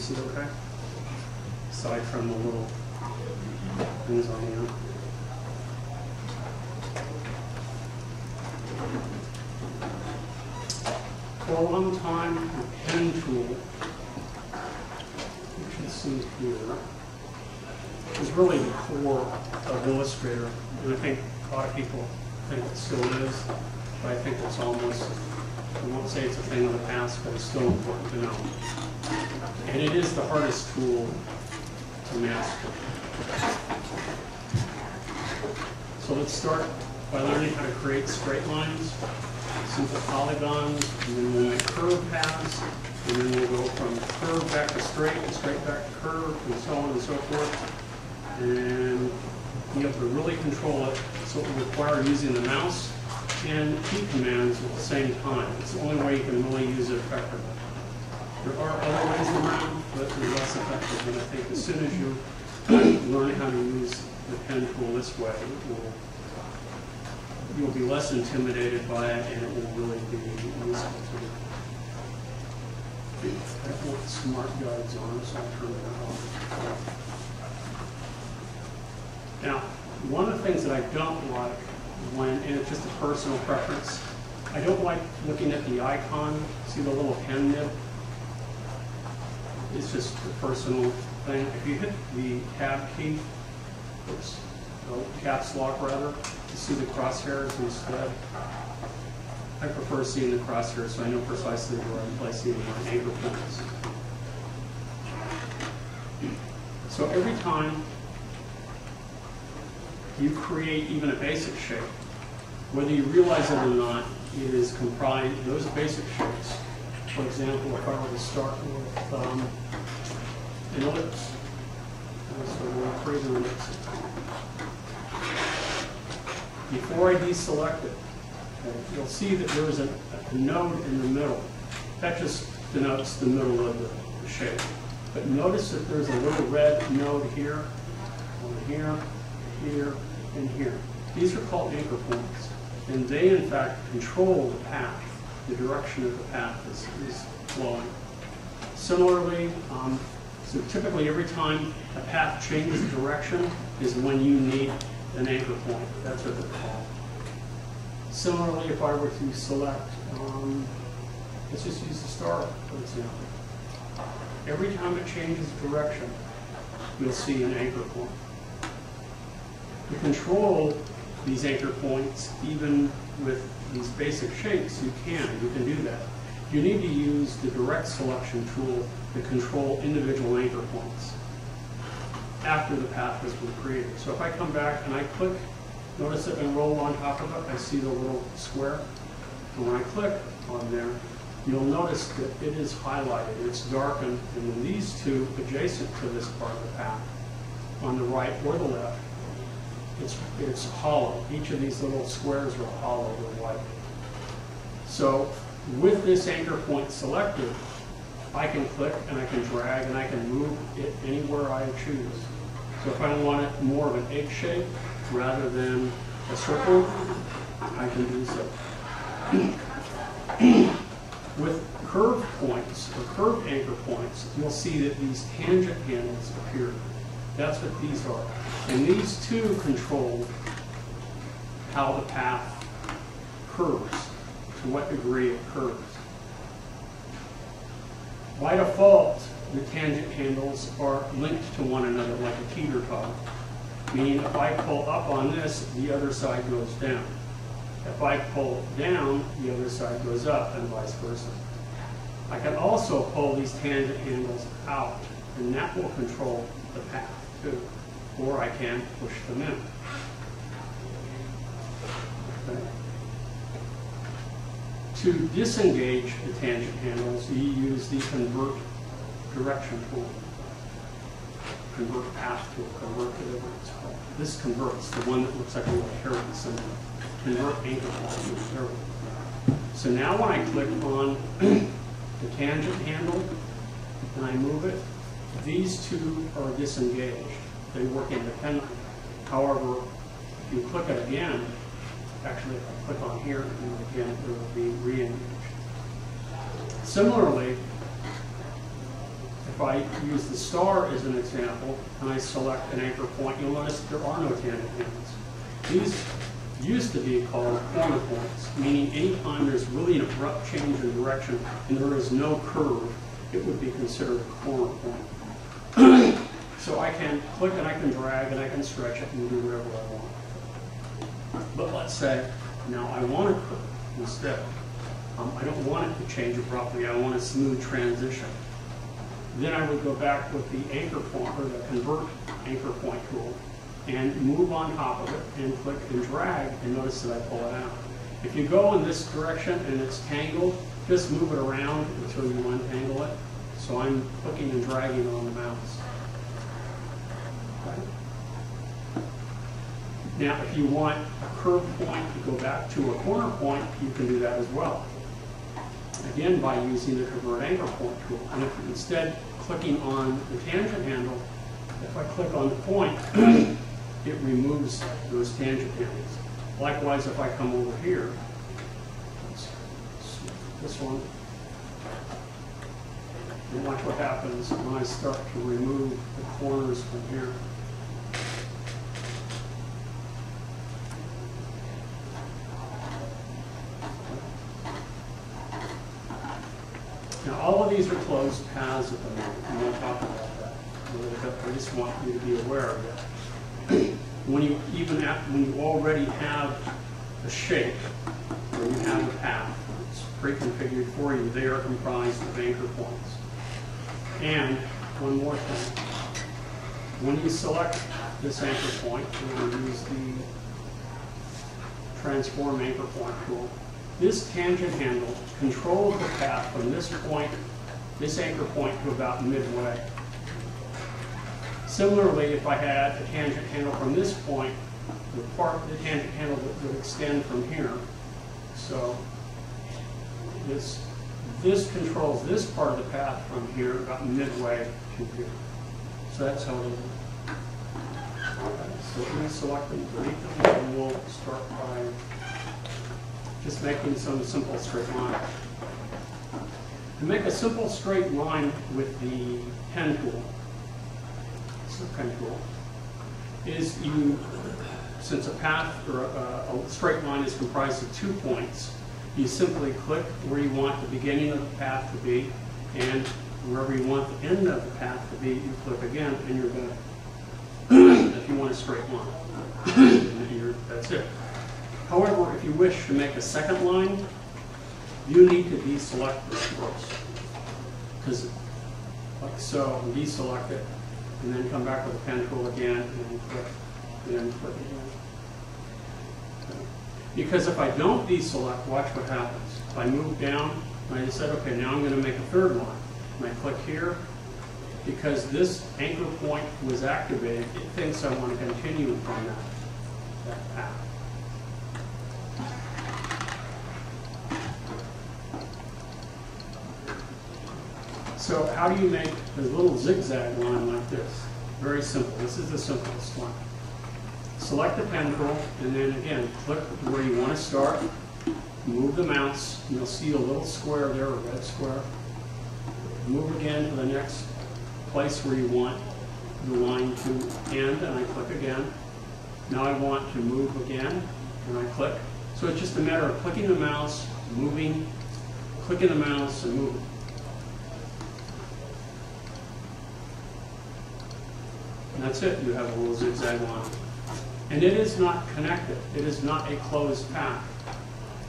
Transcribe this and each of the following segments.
see okay? Aside from the little things on here. For a long time, the pen tool, you can see here, is really the core of Illustrator. And I think a lot of people think it still is, but I think it's almost, I won't say it's a thing of the past, but it's still important to know. And it is the hardest tool to master. So let's start by learning how to create straight lines, simple polygons, and then we'll make curve paths, and then we'll go from curve back to straight back to curve, and so on and so forth. And you have to really control it, so it will require using the mouse and key commands at the same time. It's the only way you can really use it effectively. There are other ways around, but they're less effective. And I think as soon as you learn how to use the pen tool this way, you'll be less intimidated by it, and it will really be useful to you. I don't want smart guides on, so I'll turn that off. Now, one of the things that I don't like and it's just a personal preference, I don't like looking at the icon. See the little pen nib? It's just a personal thing. If you hit the tab key, oops, caps lock rather, to see the crosshairs instead. I prefer seeing the crosshairs so I know precisely where I'm placing my anchor points. So every time you create even a basic shape, whether you realize it or not, it is comprised, those basic shapes. For example, if I were to start with an ellipse, so we'll create an ellipse. Before I deselect it, okay, you'll see that there is a node in the middle. That just denotes the middle of the shape. But notice that there's a little red node here, here, here, and here. These are called anchor points, and they in fact control the path. The direction of the path is flowing. Similarly, so typically every time a path changes direction is when you need an anchor point. That's what they're called. Similarly, if I were to select, let's just use the star, for example. Every time it changes direction, you'll see an anchor point. To control these anchor points, even with these basic shapes, you can do that. You need to use the direct selection tool to control individual anchor points after the path has been created. So if I come back and I click, notice that when I roll on top of it, I see the little square. And when I click on there, you'll notice that it is highlighted, it's darkened, and then these two adjacent to this part of the path, on the right or the left, it's hollow. Each of these little squares are hollow or white. So with this anchor point selected, I can click and I can drag and I can move it anywhere I choose. So if I want it more of an egg shape rather than a circle, I can do so. With curve points or curved anchor points, you'll see that these tangent handles appear. That's what these are. And these two control how the path curves, to what degree it curves. By default, the tangent handles are linked to one another like a teeter totter. Meaning if I pull up on this, the other side goes down. If I pull down, the other side goes up, and vice versa. I can also pull these tangent handles out, and that will control the path too. Or I can push them in. Okay. To disengage the tangent handles, you use the convert direction tool. Convert path tool, convert whatever it's called. This converts, the one that looks like a little caret symbol. Convert anchor point. So now when I click on the tangent handle and I move it, these two are disengaged. They work independently. However, if you click it again, actually if I click on here and move it again, it will be re-engaged. Similarly, if if I use the star as an example, and I select an anchor point, you'll notice there are no tangent handles. These used to be called corner points, meaning anytime there's really an abrupt change in direction and there is no curve, it would be considered a corner point. So I can click and I can drag and I can stretch it and do whatever I want. But let's say now I want a curve instead. I don't want it to change abruptly. I want a smooth transition. Then I would go back with the anchor point or the convert anchor point tool and move on top of it and click and drag, and notice that I pull it out. If you go in this direction and it's tangled, just move it around until you untangle it. So I'm clicking and dragging on the mouse. Okay. Now, if you want a curve point to go back to a corner point, you can do that as well. Again, by using the convert anchor point tool. And if instead clicking on the tangent handle, if I click on the point, it removes those tangent handles. Likewise, if I come over here, this one, and watch what happens when I start to remove the corners from here. Now, all of these are closed paths at the moment. We won't talk about that. I just want you to be aware of that. When you already have a shape, or you have a path, it's pre-configured for you, they are comprised of anchor points. And one more thing. When you select this anchor point, you're going to use the transform anchor point tool. This tangent handle controls the path from this point, this anchor point, to about midway. Similarly, if I had a tangent handle from this point, the tangent handle would extend from here. So this controls this part of the path from here about midway to here. So that's how it is. So we're going to select them, delete them, and we'll start by just making some simple straight line. To make a simple straight line with the pen tool, is since a path or a straight line is comprised of 2 points, you simply click where you want the beginning of the path to be, and wherever you want the end of the path to be, you click again, and you're good. If you want a straight line, that's it. However, if you wish to make a second line, you need to deselect this first. Because, like so, deselect it, and then come back with the pen tool again, and click, and then click again. Okay. Because if I don't deselect, watch what happens. If I move down, and I said, okay, now I'm going to make a third line. And I click here, because this anchor point was activated, it thinks I want to continue from that path. So how do you make a little zigzag line like this? Very simple. This is the simplest one. Select the pen tool, and then again, click where you want to start. Move the mouse, and you'll see a little square there, a red square. Move again to the next place where you want the line to end, and I click again. Now I want to move again, and I click. So it's just a matter of clicking the mouse, moving, clicking the mouse, and moving. And that's it. You have a little zigzag line. And it is not connected. It is not a closed path.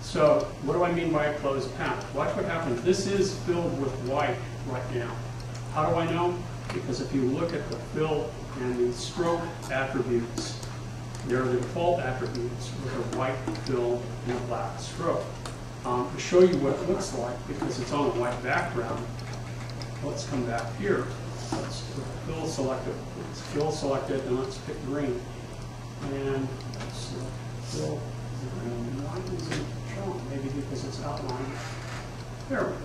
So what do I mean by a closed path? Watch what happens. This is filled with white right now. How do I know? Because if you look at the fill and the stroke attributes, they're the default attributes with a white fill and a black stroke. To show you what it looks like, because it's on a white background, let's come back here. Let's put fill selected. It's fill selected, and let's pick green. And let's fill the green. Why isn't it shown? Maybe because it's outlined. There we go.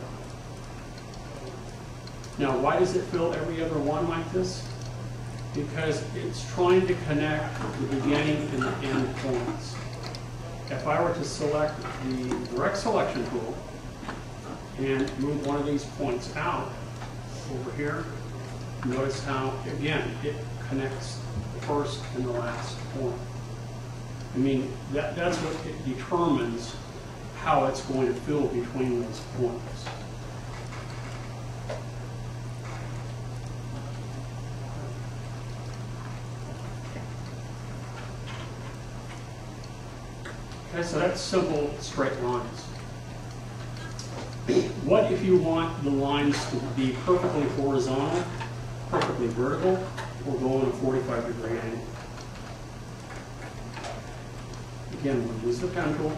Now, why does it fill every other one like this? Because it's trying to connect the beginning and the end points. If I were to select the direct selection tool and move one of these points out over here, Notice how, again, it connects the first and the last point. I mean, that's what it determines how it's going to fill between those points. Okay, so that's simple straight lines. What if you want the lines to be perfectly horizontal, perfectly vertical, or go on a 45-degree angle? Again, we'll use the pen tool,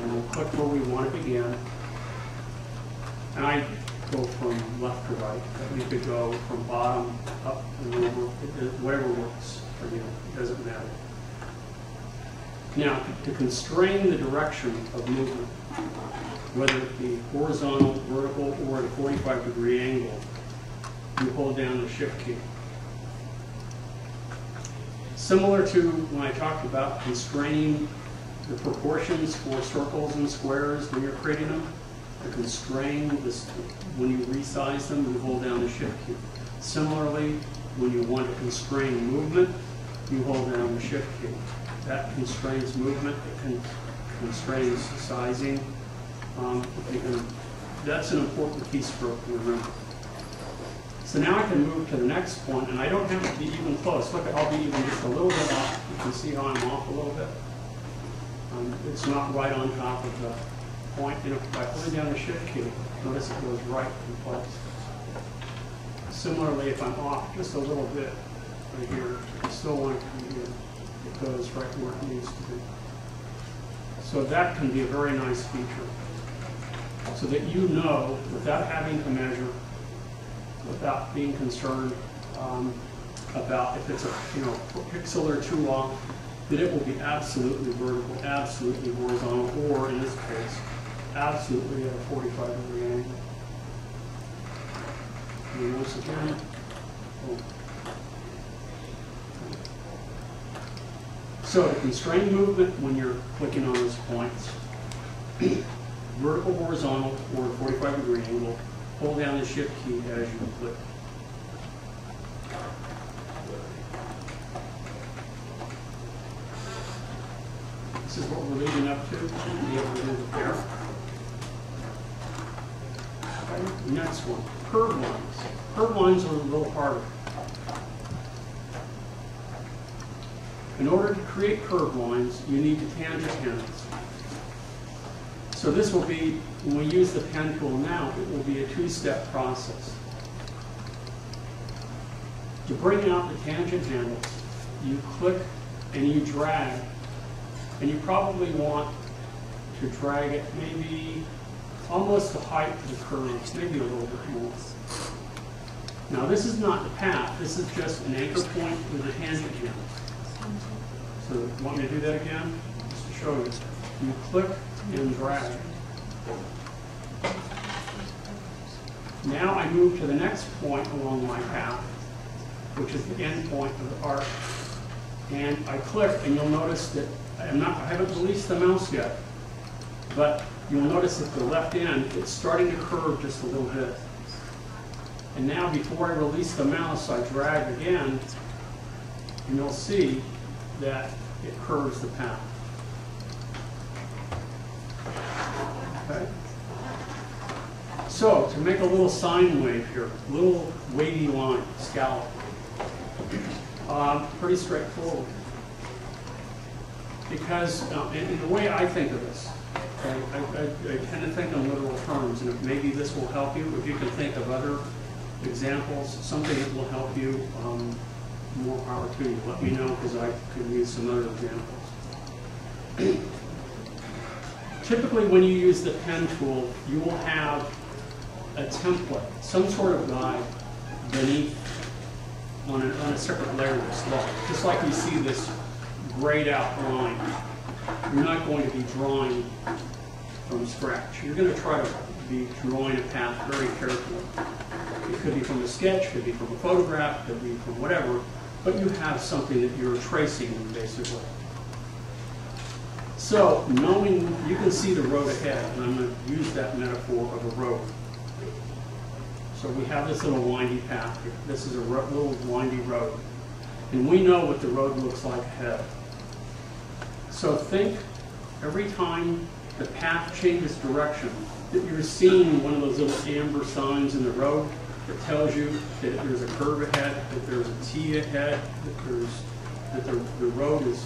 and we'll click where we want to begin. And I go from left to right, but you could go from bottom up and over, whatever works for you, it doesn't matter. Now, to constrain the direction of movement, whether it be horizontal, vertical, or at a 45-degree angle, you hold down the Shift key. Similar to when I talked about constraining the proportions for circles and squares when you're creating them, to constrain this, when you resize them, you hold down the Shift key. Similarly, when you want to constrain movement, you hold down the Shift key. That constrains movement, it constrains sizing. That's an important keystroke to remember. So now I can move to the next point, and I don't have to be even close. Look, I'll be even just a little bit off. You can see how I'm off a little bit. It's not right on top of the point. You know, by putting down the Shift key, notice it goes right in place. Similarly, if I'm off just a little bit right here, I still want it to be in. It goes right where it needs to be. So that can be a very nice feature, so that you know, without having to measure, without being concerned about if it's a pixel or two off, that it will be absolutely vertical, absolutely horizontal, or in this case, absolutely at a 45-degree angle. And once again, so to constrain movement when you're clicking on those points, vertical, horizontal, or 45-degree angle, hold down the Shift key as you click. This is what we're leading up to be able to do the pair. Okay. Next one, curved lines. Curved lines are a little harder. In order to create curved lines, you need the tangent handles. So this will be, when we use the pen tool now, it will be a two-step process. To bring out the tangent handles, you click and you drag, and you probably want to drag it maybe almost the height of the curve, maybe a little bit more. Now this is not the path, this is just an anchor point with a tangent handle. So, want me to do that again? Just to show you. You click and drag. Now I move to the next point along my path, which is the end point of the arc. And I click, and you'll notice that I haven't released the mouse yet, but you'll notice at the left end, it's starting to curve just a little bit. And now before I release the mouse, I drag again, and you'll see that it curves the path. Okay? So, to make a little sine wave here, a little wavy line, scallop, pretty straightforward. Because in the way I think of this, okay, I tend to think in literal terms, and if maybe this will help you, if you can think of other examples, something that will help you, more power to you. Let me know, because I could use some other examples. Typically, when you use the pen tool, you will have a template, some sort of guide beneath on a separate layer that's locked. Just like you see this grayed out line, you're not going to be drawing from scratch. You're going to try to be drawing a path very carefully. It could be from a sketch, could be from a photograph, could be from whatever, but you have something that you're tracing, basically. So, knowing you can see the road ahead, and I'm going to use that metaphor of a road. So we have this little windy path here. This is a little windy road. And we know what the road looks like ahead. So think every time the path changes direction, that you're seeing one of those little amber signs in the road that tells you that there's a curve ahead, that there's a T ahead, that the road is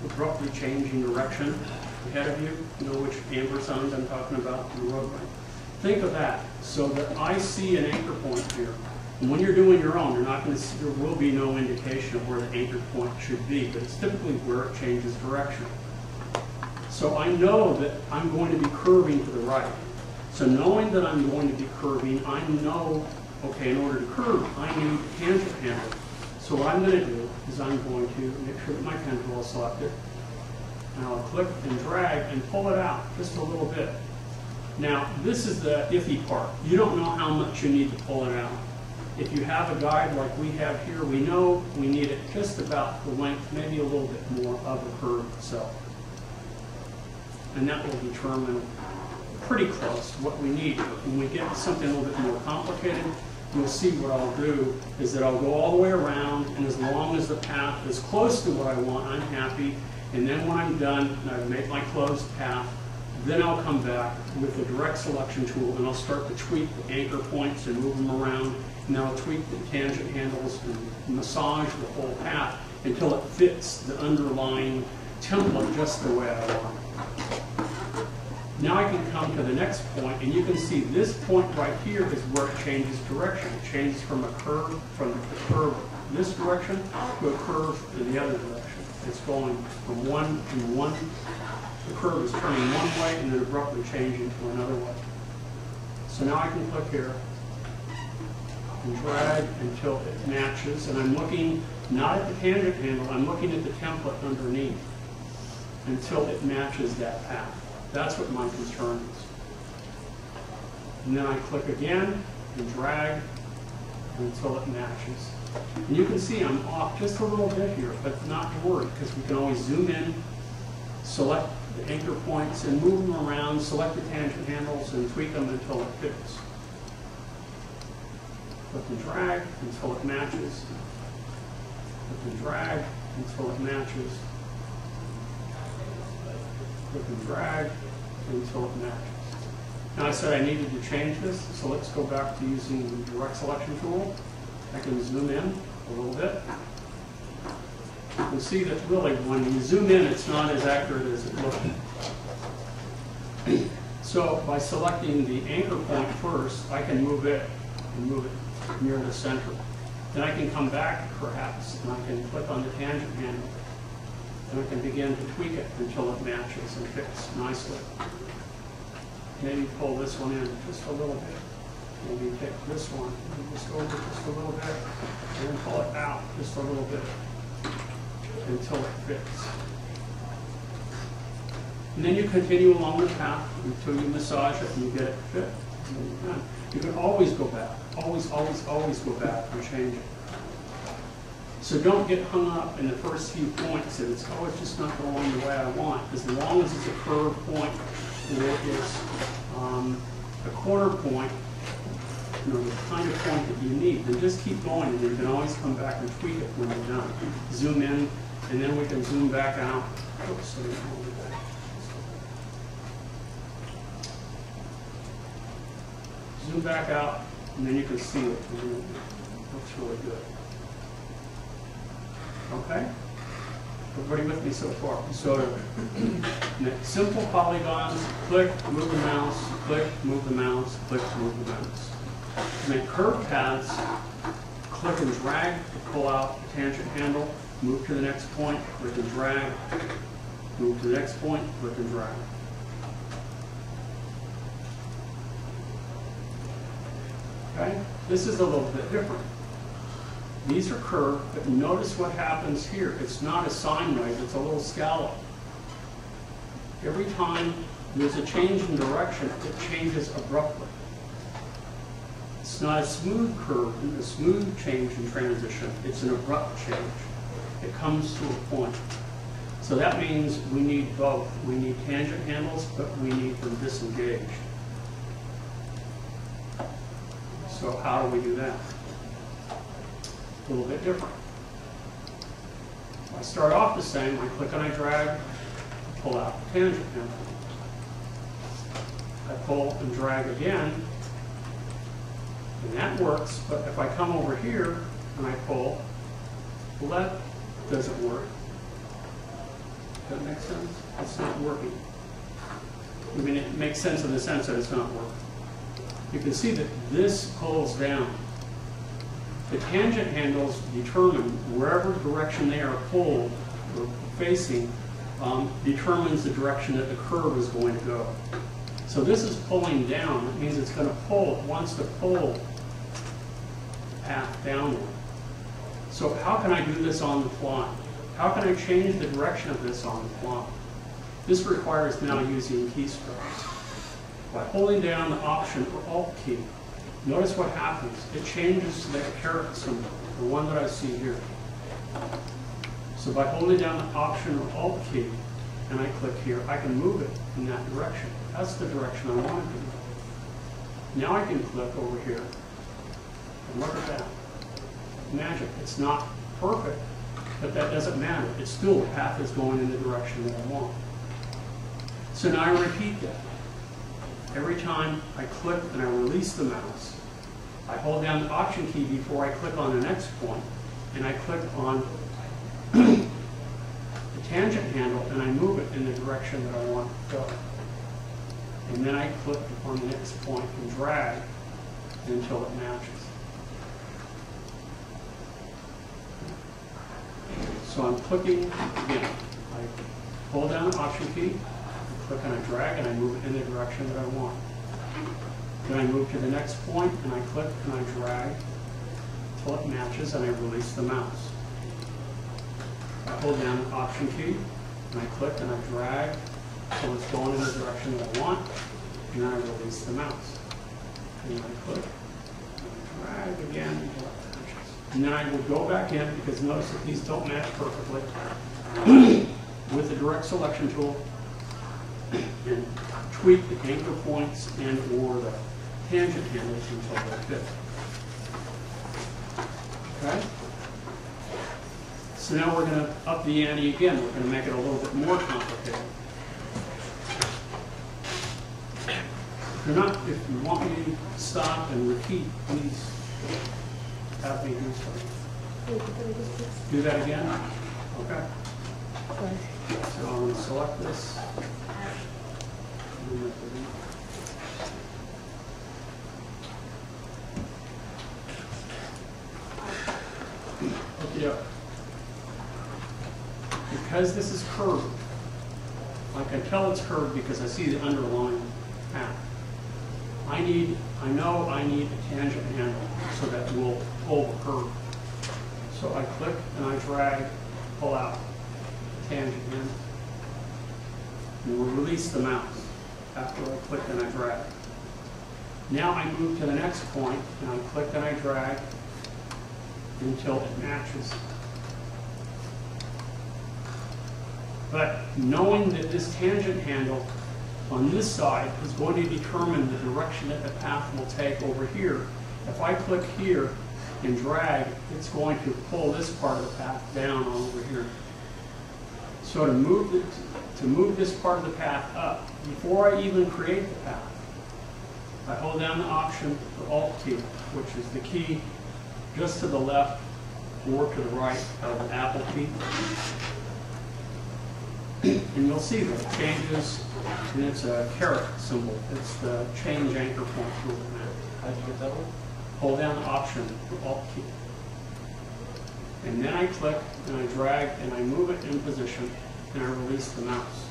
abruptly changing direction ahead of you. You know which amber signs I'm talking about in the roadway. Think of that, so that I see an anchor point here. And when you're doing your own, you're not going to see, there will be no indication of where the anchor point should be, but it's typically where it changes direction. So I know that I'm going to be curving to the right. So knowing that I'm going to be curving, I know, okay, in order to curve, I need a tangent handle. So what I'm going to do is I'm going to make sure that my pen tool is selected. And I'll click and drag and pull it out just a little bit. Now, this is the iffy part. You don't know how much you need to pull it out. If you have a guide like we have here, we know we need it just about the length, maybe a little bit more of the curve itself. And that will determine pretty close what we need. When we get something a little bit more complicated, you'll see what I'll do is that I'll go all the way around, and as long as the path is close to what I want, I'm happy. And then when I'm done and I've made my closed path, then I'll come back with the direct selection tool and I'll start to tweak the anchor points and move them around. And then I'll tweak the tangent handles and massage the whole path until it fits the underlying template just the way I want it. Now I can come to the next point, and you can see this point right here is where it changes direction. It changes from a curve, from the curve in this direction to a curve in the other direction. It's going from the curve is turning one way and then abruptly changing to another way. So now I can click here and drag until it matches, and I'm looking not at the tangent handle, I'm looking at the template underneath until it matches that path. That's what my concern is. And then I click again and drag until it matches. And you can see I'm off just a little bit here, but not to worry, because we can always zoom in, select the anchor points and move them around, select the tangent handles and tweak them until it fits. Click and drag until it matches. Click and drag until it matches. Click and drag until it matches. Now I said I needed to change this, so let's go back to using the direct selection tool. I can zoom in a little bit. You can see that really when you zoom in, it's not as accurate as it looks. So by selecting the anchor point first, I can move it and move it near the center. Then I can come back perhaps, and I can click on the tangent handle. And I can begin to tweak it until it matches and fits nicely. Maybe pull this one in just a little bit. Maybe take this one and just go over just a little bit, and then pull it out just a little bit until it fits. And then you continue along the path until you massage it and you get it fit. You can always go back, always go back and change it. So don't get hung up in the first few points that it's just not going the way I want. As long as it's a curve point or it's a corner point, you know, the kind of point that you need, then just keep going, and you can always come back and tweak it when you're done. Zoom in, and then we can zoom back out. Oops, sorry, zoom back out, and then you can see it. It looks really good. Okay? Everybody with me so far? So, simple polygons, click, move the mouse, click, move the mouse, click, move the mouse. To make curved paths, click and drag to pull out the tangent handle, move to the next point, click and drag, move to the next point, click and drag. Okay? This is a little bit different. These are curved, but notice what happens here. It's not a sine wave, it's a little scallop. Every time there's a change in direction, it changes abruptly. It's not a smooth curve, a smooth change in transition. It's an abrupt change. It comes to a point. So that means we need both. We need tangent handles, but we need them disengaged. So how do we do that? A little bit different. I start off the same. I click and I drag, pull out the tangent handle. I pull and drag again, and that works, but if I come over here and I pull, well, that doesn't work. Does that make sense? It's not working. I mean, it makes sense in the sense that it's not working. You can see that this pulls down. The tangent handles determine wherever direction they are pulled or facing, determines the direction that the curve is going to go. So this is pulling down. It means it's going to pull, it wants to pull the path downward. So how can I do this on the fly? How can I change the direction of this on the fly? This requires now using keystrokes. By holding down the Option or Alt key, notice what happens. It changes to that caret symbol, the one that I see here. So by holding down the Option or Alt key, and I click here, I can move it in that direction. That's the direction I want to do. Now I can click over here, and look at that. Magic. It's not perfect, but that doesn't matter. It's still the path is going in the direction that I want. So now I repeat that. Every time I click and I release the mouse, I hold down the Option key before I click on the next point, and I click on the tangent handle and I move it in the direction that I want to go. And then I click on the next point and drag until it matches. So I'm clicking again. I hold down the Option key, I click and I drag, and I move it in the direction that I want. Then I move to the next point, and I click and I drag until it matches, and I release the mouse. I hold down the Option key, and I click and I drag until it's going in the direction that I want, and then I release the mouse. And then I click and I drag again until it matches. And then I will go back in, because notice that these don't match perfectly, with the direct selection tool, and tweak the anchor points and or the tangent handles until they fit. Okay? So now we're going to up the ante again. We're going to make it a little bit more complicated. If you want me to stop and repeat, please have me do something. Do that again? Okay. So I'm going to select this. Yeah. Because this is curved, I can tell it's curved because I see the underlying path. I know I need a tangent handle so that we'll pull the curve. So I click and I drag, pull out the tangent handle. And we'll release the mouse after I click and I drag. Now I move to the next point and I click and I drag until it matches. But knowing that this tangent handle on this side is going to determine the direction that the path will take over here, if I click here and drag, it's going to pull this part of the path down over here. So to move this part of the path up, before I even create the path, I hold down the Option or Alt key, which is the key just to the left or to the right of the Apple key. And you'll see that it changes, and it's a caret symbol. It's the change anchor point tool. How did you get that one? Hold down the Option or Alt key. And then I click and I drag and I move it in position and I release the mouse.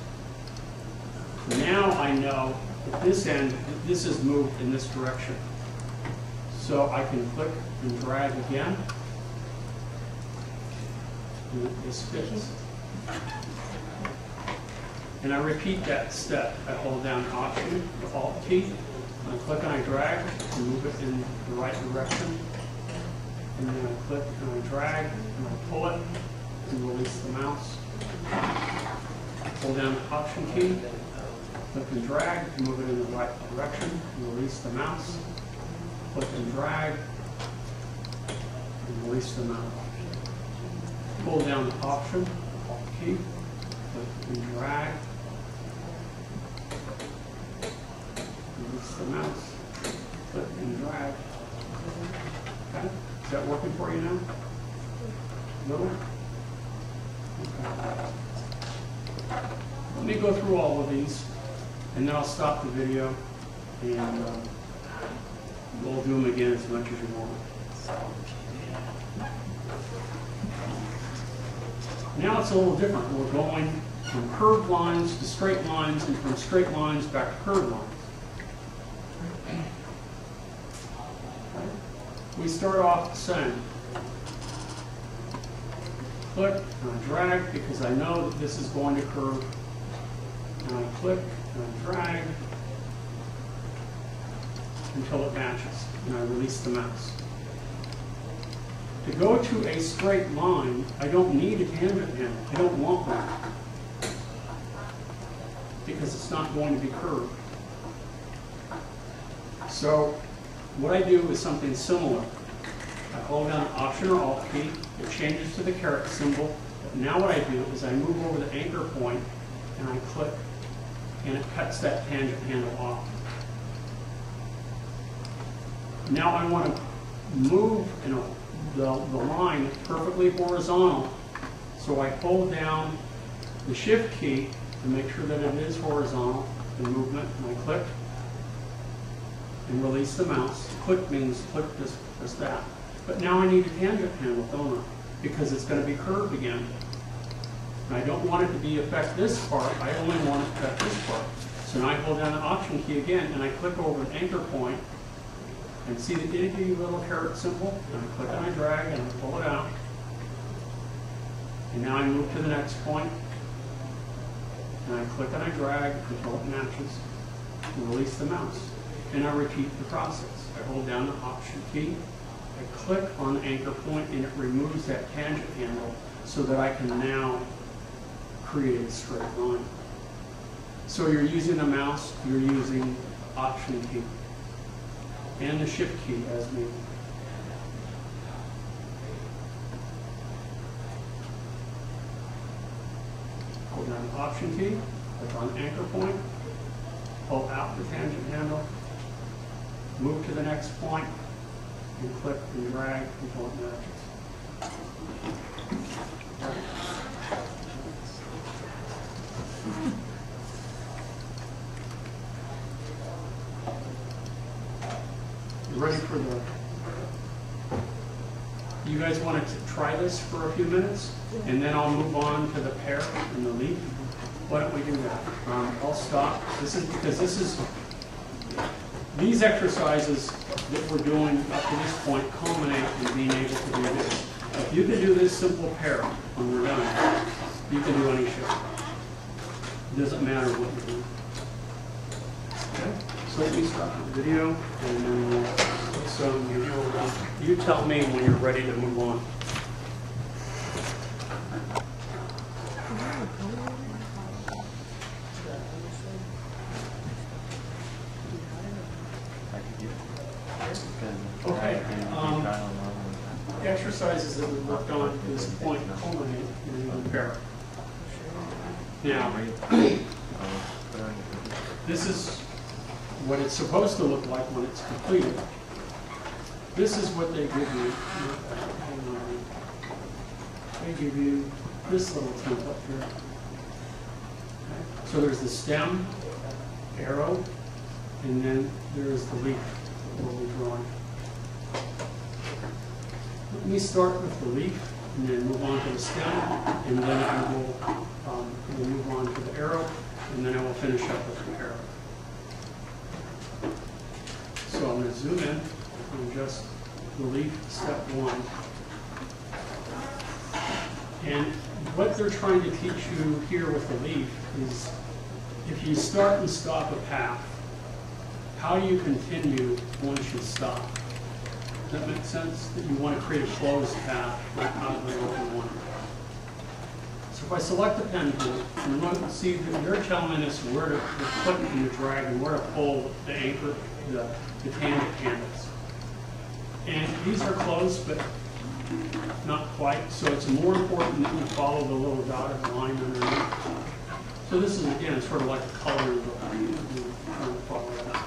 Now I know at this end that this is moved in this direction. So I can click and drag again. And this fits. And I repeat that step. I hold down Option or Alt key. I click and I drag to move it in the right direction. And then I click and I drag and I pull it and release the mouse. Hold down the Option key, click and drag to move it in the right direction and release the mouse. click and drag, and release them out. Pull down the Option, Alt key, click and drag, release the mouse, click and drag. Okay, is that working for you now? No? Okay. Let me go through all of these, and then I'll stop the video, and we'll do them again as much as you want. Now it's a little different. We're going from curved lines to straight lines, and from straight lines back to curved lines. We start off the same. Click and I drag because I know that this is going to curve. And I click and I drag until it matches, and I release the mouse. To go to a straight line, I don't need a tangent handle. I don't want one because it's not going to be curved. So what I do is something similar. I hold down Option or Alt key, it changes to the caret symbol. But now what I do is I move over the anchor point and I click, and it cuts that tangent handle off. Now I want to move the line perfectly horizontal, so I hold down the Shift key to make sure that it is horizontal, the movement, and I click and release the mouse. Click means click just that. But now I need a tangent handle, don't I? Because it's going to be curved again. And I don't want it to affect this part, I only want it to affect this part. So now I hold down the Option key again, and I click over the anchor point, and see the itty little caret symbol, and I click and I drag and I pull it out. And now I move to the next point, and I click and I drag until it matches, and release the mouse. And I repeat the process. I hold down the Option key, I click on the anchor point, and it removes that tangent handle so that I can now create a straight line. So you're using the mouse, you're using Option key, and the Shift key as needed. Hold down the Option key, click on the anchor point, pull out the tangent handle, move to the next point, and click and drag until it matches. Ready for you guys want to try this for a few minutes, and then I'll move on to the pear and the leaf. Why don't we do that? I'll stop. This is because these exercises that we're doing up to this point culminate in being able to do this. If you can do this simple pear when we're done, you can do any shape. It doesn't matter what you do. Okay? So let me stop the video, and then we'll put some, you tell me when you're ready to move on. Okay. The exercises that we worked on to this point culminate in the pear. Now, this is what it's supposed to look like when it's completed. This is what they give you. They give you this little template here. Okay. So there's the stem, arrow, and then there's the leaf that we'll be drawing. Let me start with the leaf, and then move on to the stem, and then I will move on to the arrow, and then I will finish up with the arrow. So I'm going to zoom in on just the leaf, step one. And what they're trying to teach you here with the leaf is if you start and stop a path, how do you continue once you stop? Does that make sense? That you want to create a closed path, not an open one. So if I select the pen tool, and look, see that they're telling us where to click and to drag and where to pull the anchor, the tangent handles. And these are close, but not quite. So it's more important that you follow the little dotted line underneath. So this is, again, sort of like a color of trying to follow that.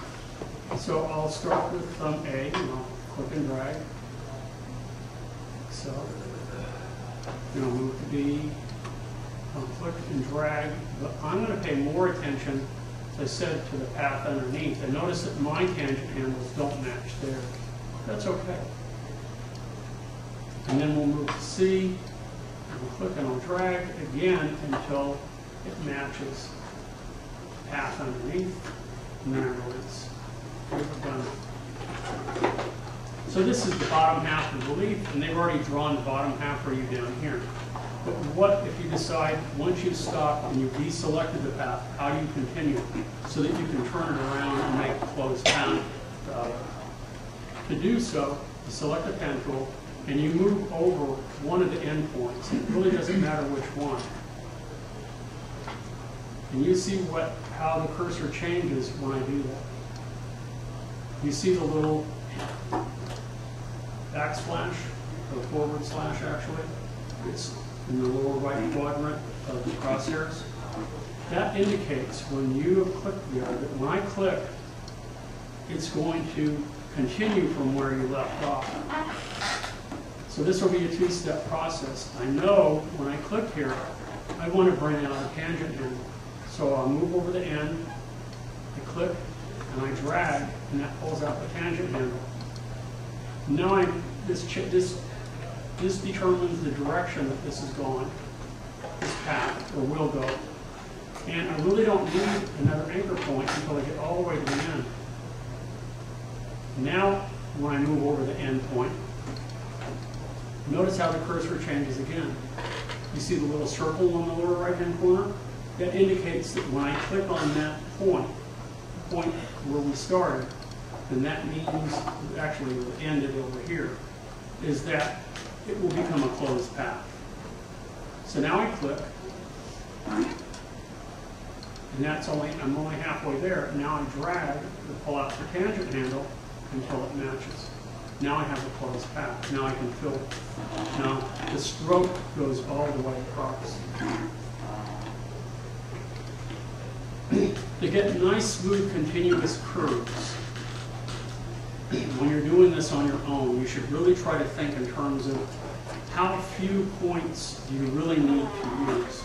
So I'll start with thumb A, and I'll click and drag. So, then I'll move to B. I'll click and drag, but I'm going to pay more attention, as I said, to the path underneath. And notice that my tangent handles don't match there. That's okay. And then we'll move to C. I'll click and I'll drag again until it matches the path underneath. And then I release. We've done it. So this is the bottom half of the leaf, and they've already drawn the bottom half for you down here. But what if you decide, once you stop and you've deselected the path, how do you continue so that you can turn it around and make a closed path? To do so, you select the pen tool and you move over one of the endpoints. It really doesn't matter which one. And you see how the cursor changes when I do that. You see the little backslash, or forward slash actually. It's in the lower right quadrant of the crosshairs. That indicates when you have clicked there that when I click, it's going to continue from where you left off. So this will be a two-step process. I know when I click here, I want to bring out a tangent handle. So I'll move over the end, I click, and I drag, and that pulls out the tangent handle. Now this determines the direction that this is going, this path, or will go. And I really don't need another anchor point until I get all the way to the end. Now, when I move over the end point, notice how the cursor changes again. You see the little circle on the lower right-hand corner? That indicates that when I click on that point where we started, then that means, actually it ended over here, is that it will become a closed path. So now I click, and I'm only halfway there. Now I drag to pull out the tangent handle until it matches. Now I have a closed path. Now I can fill it. Now the stroke goes all the way across. To get nice, smooth, continuous curves, when you're doing this on your own, you should really try to think in terms of how few points do you really need to use.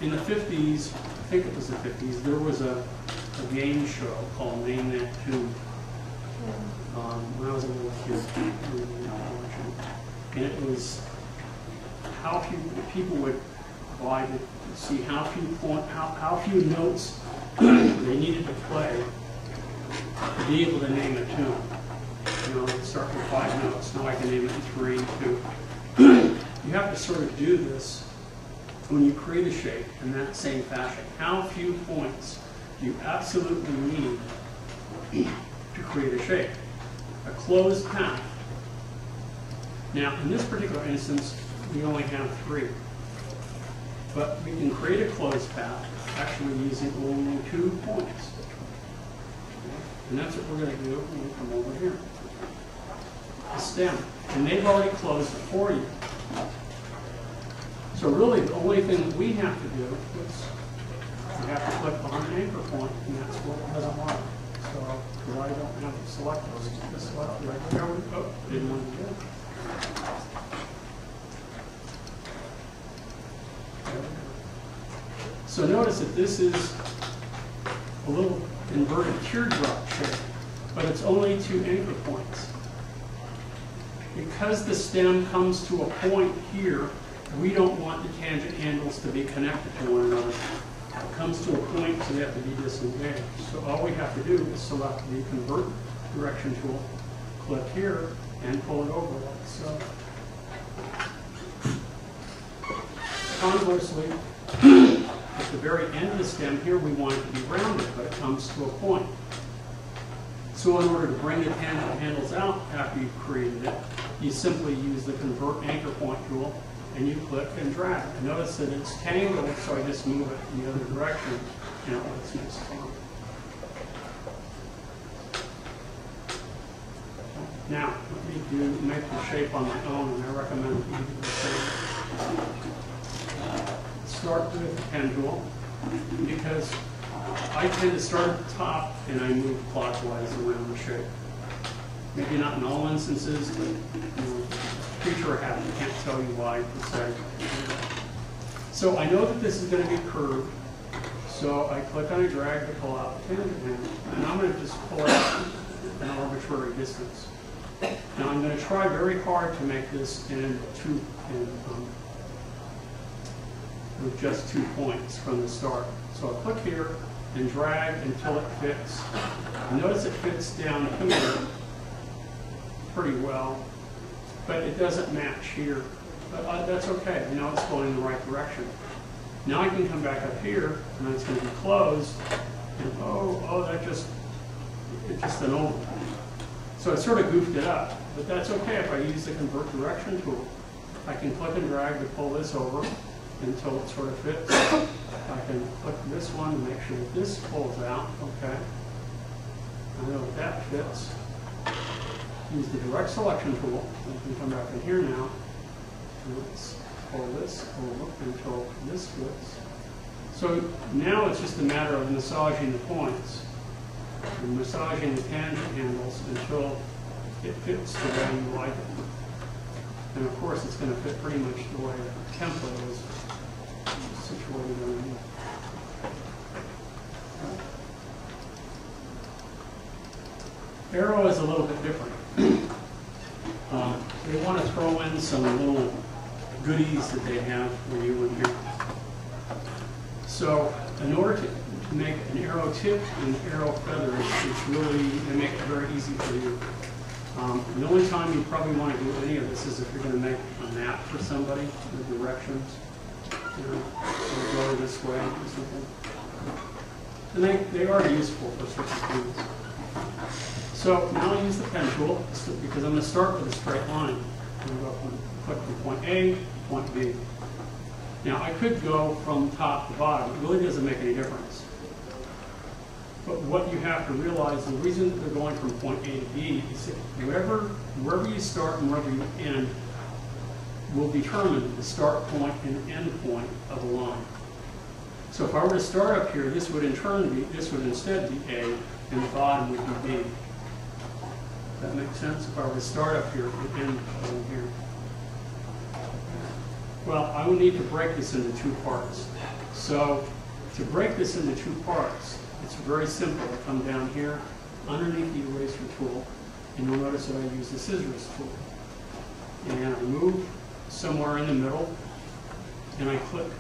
In the 50s, I think it was the 50s, there was a game show called Name That Tune. When I was a little kid, and it was how few people would buy to see how few notes they needed to play to be able to name a tune. You know, they'd start with 5 notes. Now I can name it in 3, 2. You have to sort of do this when you create a shape in that same fashion. How few points do you absolutely need to create a shape? A closed path. Now, in this particular instance, we only have 3. But we can create a closed path actually using only 2 points. And that's what we're going to do when we come over here. The stem. And they've already closed it for you. So really, the only thing that we have to do is we have to click on an anchor point, and that's what doesn't work. So, because I don't have it selected, just select right there. Oh, didn't want to do it. So notice that this is a little inverted teardrop shape, but it's only 2 anchor points. Because the stem comes to a point here, we don't want the tangent handles to be connected to one another. It comes to a point, so they have to be disengaged. So all we have to do is select the Convert Direction tool, click here, and pull it over like so. Conversely, at the very end of the stem here, we want it to be rounded, but it comes to a point. So in order to bring the tangent handles out after you've created it, you simply use the Convert Anchor Point tool, and you click and drag. And notice that it's tangled, so I just move it in the other direction, and it lets me Now, let me make the shape on my own, and I recommend that you do the same. Start with the pen tool, because I tend to start at the top and I move clockwise around the shape. Maybe not in all instances, but creature or habit, I can't tell you why per se. So I know that this is going to be curved, so I click on and drag to pull out the tangent handle, and I'm going to just pull out an arbitrary distance. Now I'm going to try very hard to make this with just 2 points from the start. So I'll click here and drag until it fits. Notice it fits down here pretty well, but it doesn't match here. But that's okay, you know it's going in the right direction. Now I can come back up here, and it's going to be closed, and it's just an oval. So I sort of goofed it up, but that's okay if I use the convert direction tool. I can click and drag to pull this over until it sort of fits. I can click this one to make sure that this pulls out, okay. I know that that fits. Use the direct selection tool. I can come back in here now. Let's pull this over until this fits. So now it's just a matter of massaging the points and massaging the tangent handles until it fits the way you like it. And of course it's going to fit pretty much the way the template is situated underneath. Arrow is a little bit different. They want to throw in some little goodies that they have for you in here. So in order to make an arrow tip and arrow feather, it's really, they make it very easy for you. The only time you probably want to do any of this is if you're going to make a map for somebody, the directions. You know, go this way or something. And they are useful for such things. So now I use the pen tool because I'm going to start with a straight line. I'm going to go click from point A to point B. Now I could go from top to bottom. It really doesn't make any difference. But what you have to realize, the reason that they're going from point A to B is that wherever you start and wherever you end will determine the start point and end point of a line. So if I were to start up here, this would instead be A, and the bottom would be B. Does that make sense? If I were to start up here and end over here. Well, I would need to break this into 2 parts. So to break this into 2 parts, it's very simple. I come down here underneath the eraser tool, and you'll notice that I use the scissors tool. And I move somewhere in the middle, and I click.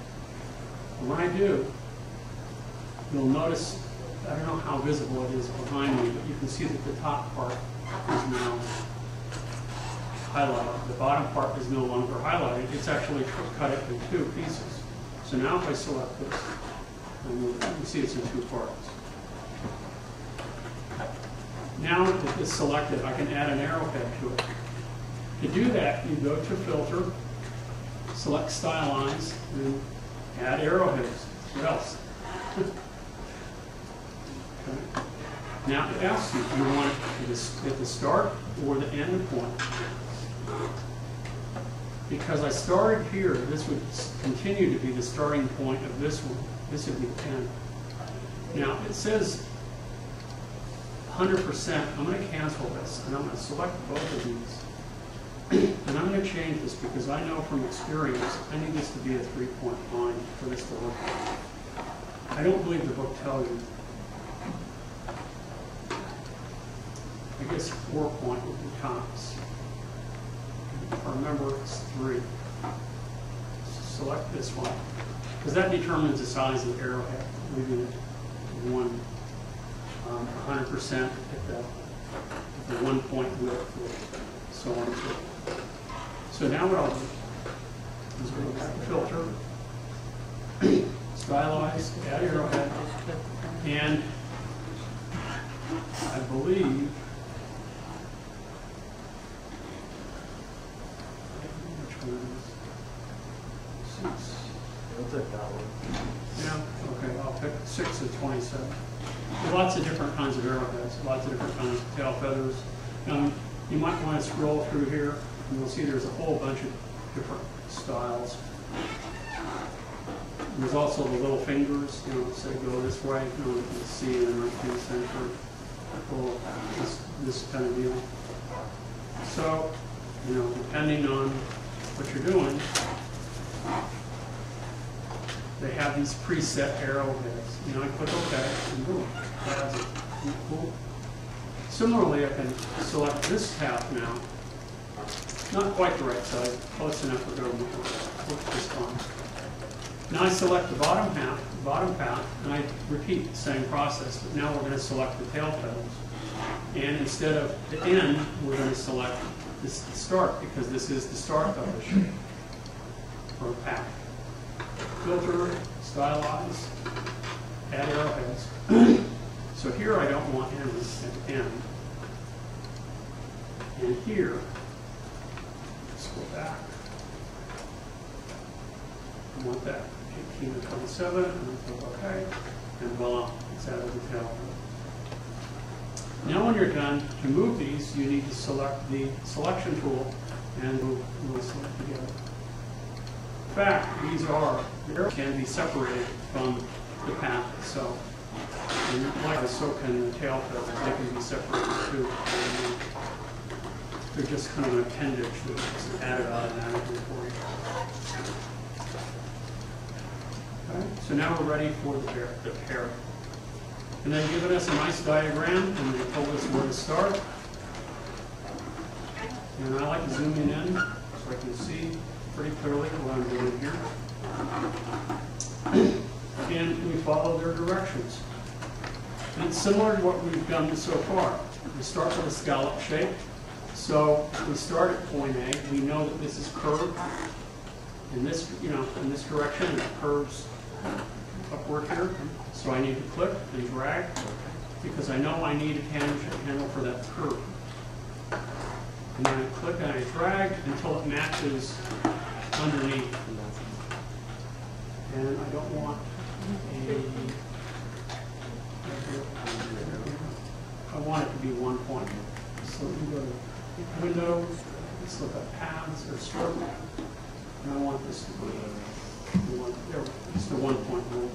And when I do, you'll notice, I don't know how visible it is behind me, but you can see that the top part is now highlighted. The bottom part is no longer highlighted. It's actually cut it in 2 pieces. So now if I select this, you can see it's in 2 parts. Now that it's selected, I can add an arrowhead to it. To do that, you go to Filter, select Stylize, and add arrowheads. What else? Okay. Now it asks you, do you want it at the start or the end point? Because I started here, this would continue to be the starting point of this one. This would be the end. Now it says 100%. I'm going to cancel this, and I'm going to select both of these. And I'm going to change this because I know from experience I need this to be a 3-point line for this to work. I don't believe the book tells you. I guess 4-point would be tops. If I remember, it's 3. Select this one because that determines the size of the arrowhead. Leaving it 100% at the 1-point width, or so on and so forth. So now what I'll do is go back to Filter, Stylize, add arrowhead, and I believe which one is 6. I'll take that one. Yeah, okay, I'll pick 6 of 27. There are lots of different kinds of arrowheads, lots of different kinds of tail feathers. You might want to scroll through here, and you'll see there's a whole bunch of different styles. There's also the little fingers, say go this way, you can see in the 19th century, this kind of deal. So, depending on what you're doing, they have these preset arrowheads. I click OK, and boom, that has it. Cool. Similarly, I can select this half now. Not quite the right side, close enough to go look this one. Now I select the bottom path, and I repeat the same process, but now we're going to select the tail feathers. And instead of the end, we're going to select this the start, because this is the start of the shape or path. Filter, stylize, add arrowheads. So here I don't want ends at end. And here, let's go back. I want that 18 to 27, and I click OK, and voila, it's added the tail. Now when you're done, to move these, you need to select the selection tool, and we'll select together. In fact, the arrows can be separated from the path itself. And likewise, so can the tail feathers, they can be separated too. They're just kind of an appendage that's added automatically for you. Okay, so now we're ready for the pair. And they've given us a nice diagram, and they told us where to start. And I like zooming in so I can see pretty clearly what I'm doing here. And we follow their directions. And it's similar to what we've done so far. We start with a scallop shape. So if we start at point A, we know that this is curved in this, in this direction, and it curves upward here. So I need to click and drag because I know I need a tangent handle for that curve. And then I click and I drag until it matches underneath. And I don't want I want it to be one point. So we go to window, let's look at paths or stroke. And I want this to be it's the 1 point rule.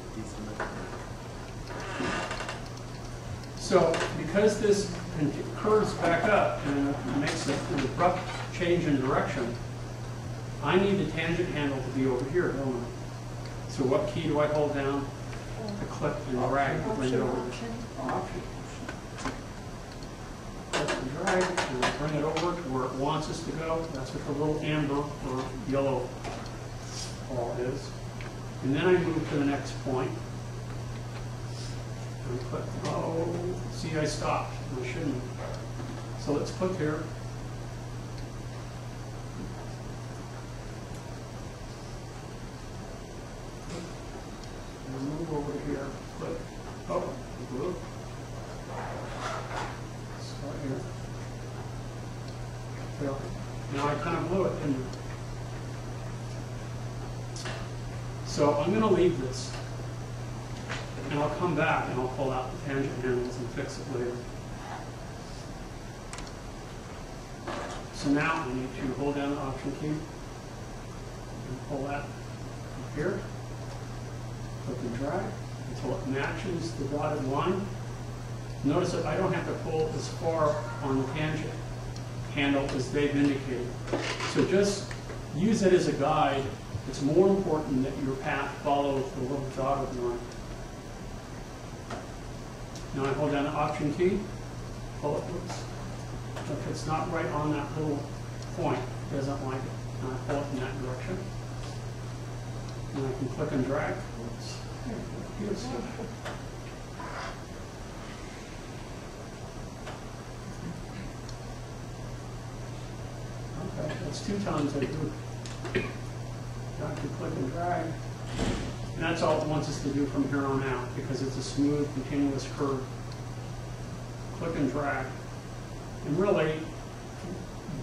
So because this curves back up and makes an abrupt change in direction, I need the tangent handle to be over here, don't I? So what key do I hold down? To click and drag to bring it over. Option. Click and drag and bring it over to where it wants us to go. That's what the little amber or yellow ball is. And then I move to the next point. And click, oh, see I stopped. I shouldn't. So let's click here. And move over here. Click. Oh, look. Start here. Fail. Now I kind of blew it, didn't I? So I'm going to leave this. And I'll come back and I'll pull out the tangent handles and fix it later. So now I need to hold down the Option key and pull that up here. Click and drag until it matches the dotted line. Notice that I don't have to pull as far on the tangent handle as they've indicated. So just use it as a guide. It's more important that your path follows the little dotted line. Now I hold down the Option key, pull it, whoops. If it's not right on that little point, it doesn't like it. And I pull it in that direction. And I can click and drag. Oops. Here's it. Okay, that's 2 times I do. Now I can click and drag. And that's all it wants us to do from here on out because it's a smooth, continuous curve. Click and drag. And really,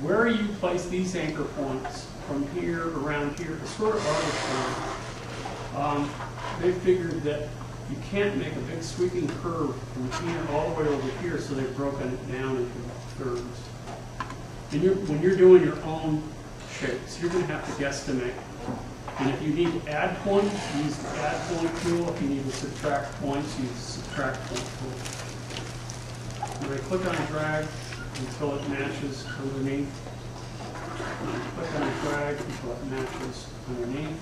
where you place these anchor points from here around here is sort of arbitrary. They figured that you can't make a big sweeping curve from here all the way over here, so they've broken it down into thirds. And when you're doing your own shapes, you're going to have to guesstimate. And if you need to add points, use the add point tool. If you need to subtract points, use the subtract point tool. I'm going to click on drag until it matches underneath. Click on drag until it matches underneath.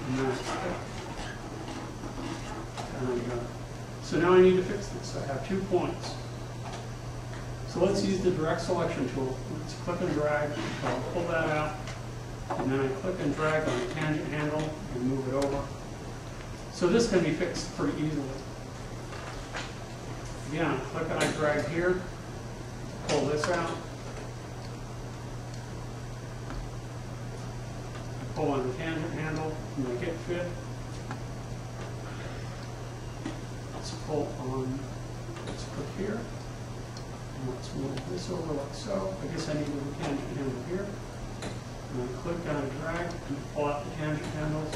And that's it. And I'm done. So now I need to fix this. I have 2 points. So let's use the direct selection tool. Let's click and drag. I'll pull that out. And then I click and drag on the tangent handle and move it over. So this can be fixed pretty easily. Again, click and I drag here. Pull this out. Pull on the tangent handle, make it fit. Let's pull on, let's click here. And let's move this over like so. I guess I need to move the tangent handle here. And I click on drag and pull out the tangent handles.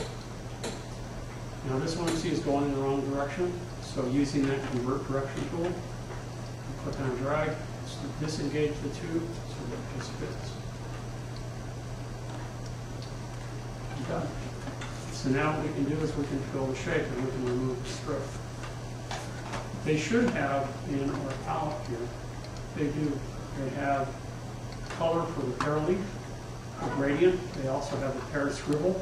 Now this one you see is going in the wrong direction. So using that convert direction tool, click on drag, disengage the two so that it just fits. Done. So now what we can do is we can fill the shape and we can remove the stroke. They should have in our palette here, they do, they have color for the pear leaf, the gradient, they also have the pear scribble,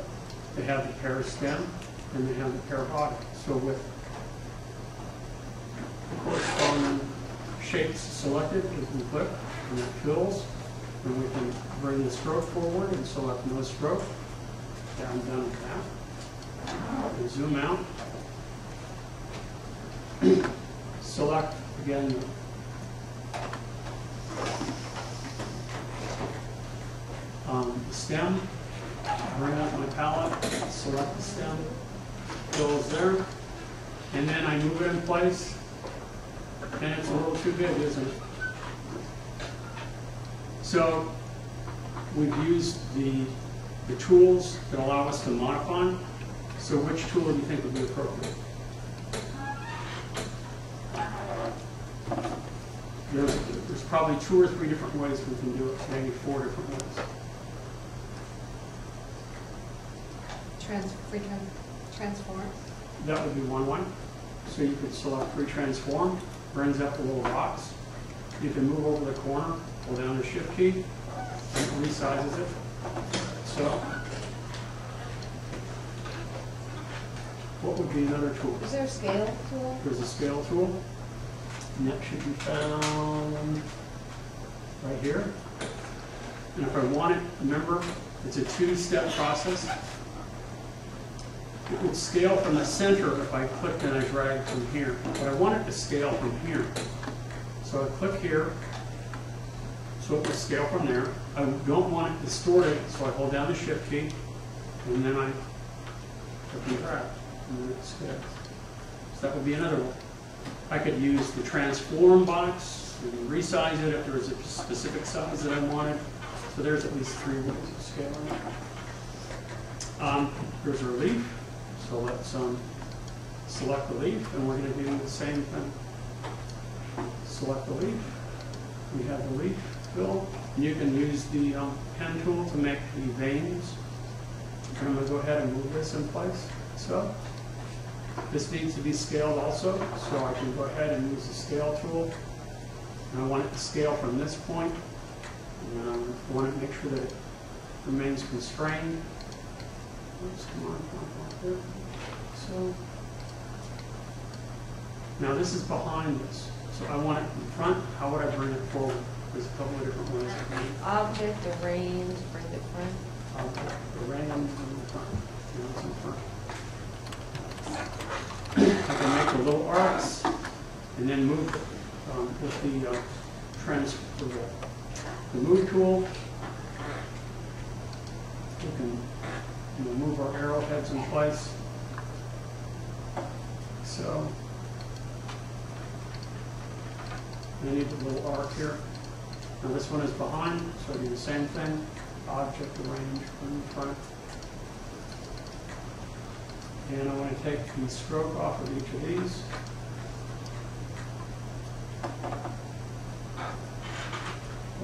they have the pear stem, and they have the pear body. So with the corresponding shapes selected, we can click and it fills, and we can bring the stroke forward and select no stroke. I'm done with that. And zoom out. Select again the stem. Bring up my palette. Select the stem. Goes there. And then I move it in place. And it's a little too big, isn't it? So we've used the tools that allow us to modify. So which tool do you think would be appropriate? There's probably 2 or 3 different ways we can do it, maybe 4 different ways. Transform. That would be one way. So you could select free transform, brings up the little box. You can move over the corner, pull down the shift key, and it resizes it. So, what would be another tool? Is there a scale tool? There's a scale tool, and that should be found right here. And if I want it, remember, it's a 2-step process. It would scale from the center if I clicked and I dragged from here, but I want it to scale from here. So I click here, so it will scale from there. I don't want it distorted, so I hold down the shift key, and then I click and drag, and then it scales. So that would be another one. I could use the transform box and resize it if there was a specific size that I wanted. So there's at least 3 ways of scaling it. There's our leaf. So let's select the leaf, and we're going to do the same thing. Select the leaf. We have the leaf fill. You can use the pen tool to make the veins. And I'm going to go ahead and move this in place. So this needs to be scaled also. So I can go ahead and use the scale tool. And I want it to scale from this point. And I want to make sure that it remains constrained. Oops, come on, there. So now this is behind this. So I want it in front. How would I bring it forward? There's a couple of different ways. Object, arrange, bring it front. Object, arrange, bring it front. Now it's in front. I can make the little arcs and then move with the transfer, the move tool. We can move our arrowheads in place. So I need the little arc here. Now this one is behind, so I do the same thing. Object, arrange, bring the front. And I want to take the stroke off of each of these.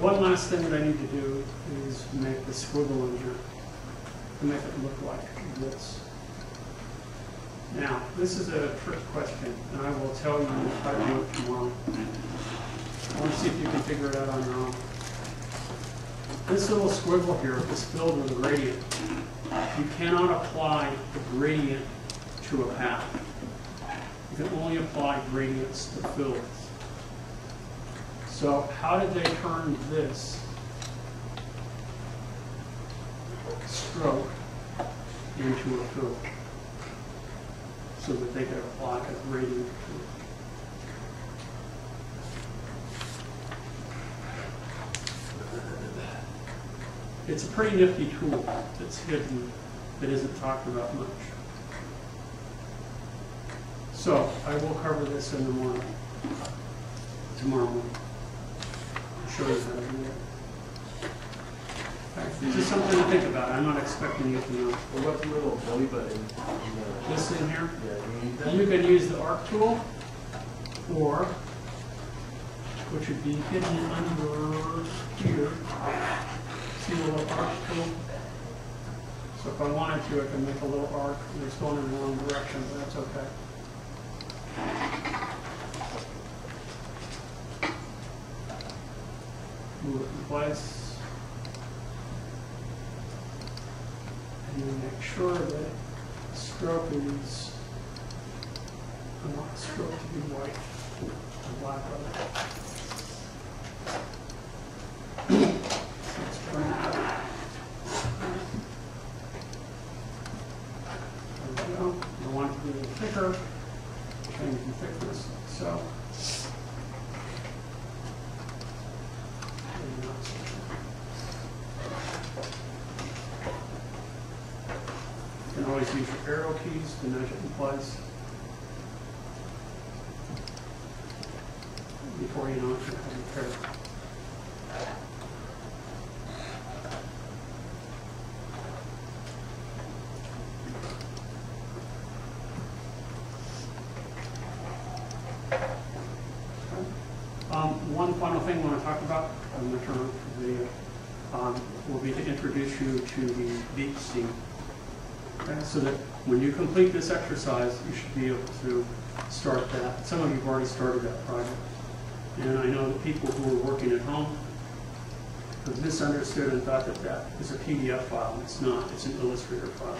One last thing that I need to do is make the squiggle in here to make it look like this. Now, this is a trick question, and I will tell you how to do it tomorrow. I want to see if you can figure it out on your own. This little squiggle here is filled with a gradient. You cannot apply the gradient to a path. You can only apply gradients to fills. So how did they turn this stroke into a fill so that they could apply a gradient to it? It's a pretty nifty tool that's hidden, that isn't talked about much. So I will cover this in the morning, tomorrow morning. I'll show you how to do it. Okay. It's just something to think about. I'm not expecting you to know. What about the little belly button? This thing here, Yeah, you need that? you can use the arc tool, or, which would be hidden under here. See the little arc tool? So if I wanted to, I can make a little arc, and it's going in the wrong direction, but that's okay. Move it in place. And then make sure that the stroke is, I want the stroke to be white and black on it. Let's bring it up. There we go. I want it to be a little thicker. Change the thickness like so. You can always use your arrow keys to measure in place. Before you know it, you're going to repair. One final thing I want to talk about, I'm going to turn off the video, will be to introduce you to the beep steam. Okay, so that when you complete this exercise, you should be able to start that. Some of you have already started that project. And I know that people who are working at home have misunderstood and thought that that is a PDF file. It's not. It's an Illustrator file.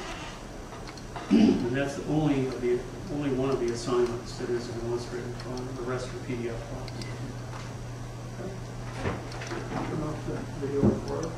And that's the only one of the assignments that is an Illustrator file. The rest are PDF files. Okay. Turn off the video recorder.